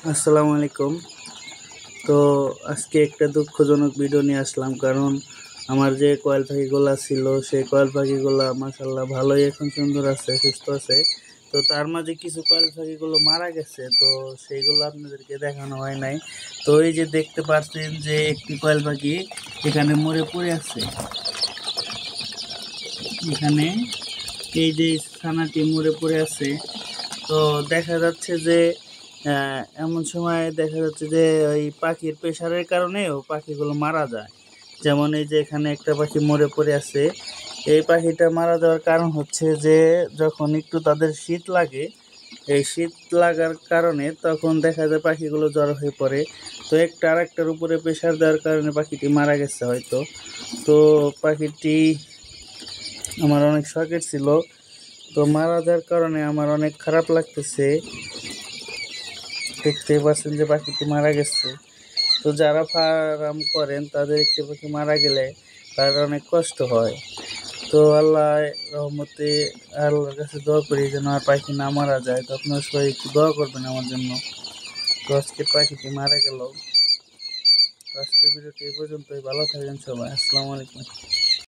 আসসালামু আলাইকুম। তো আজকে একটা দুঃখজনক ভিডিও নিয়ে আসলাম, কারণ আমার যে কয়েল পাখিগুলা ছিল সেই কয়েল পাখিগুলা মাশাআল্লাহ ভালোই এখন সুন্দর আছে, সুস্থ আছে। তো তার মাঝে কিছু কয়েল পাখিগুলো মারা গেছে, তো সেইগুলো আপনাদেরকে দেখানো হয় নাই। তো এই যে দেখতে পাচ্ছেন যে একটি কয়েল পাখি এখানে মরে পড়ে আছে। এখানে এই যে ছানাটি মরে পড়ে আছে। তো দেখা যাচ্ছে যে এমন সময় দেখা যাচ্ছে যে ওই পাখির প্রেশারের কারণেও পাখিগুলো মারা যায়। যেমন এই যে এখানে একটা পাখি মরে পড়ে আছে। এই পাখিটা মারা যাওয়ার কারণ হচ্ছে যে যখন একটু তাদের শীত লাগে, এই শীত লাগার কারণে তখন দেখা যায় পাখিগুলো জ্বর হয়ে পড়ে। তো একটা আরেকটার উপরে প্রেশার দেওয়ার কারণে পাখিটি মারা গেছে হয়তো। তো পাখিটি আমার অনেক শখের ছিল। তো মারা যাওয়ার কারণে আমার অনেক খারাপ লাগতেছে। দেখতেই পাচ্ছেন যে পাখিটি মারা গেছে। তো যারা ফার্ম করেন তাদের একটি পাখি মারা গেলে তার অনেক কষ্ট হয়। তো আল্লাহ রহমতে আল্লাহর কাছে দোয়া করি যেন আর পাখি না মারা যায়। তো আপনারা সবাই একটু দোয়া করবেন আমার জন্য। তো আজকে পাখিটি মারা গেল। তো আজকের ভিডিওটি এই পর্যন্তই। ভালো থাকবেন সবাই। আসসালামু আলাইকুম।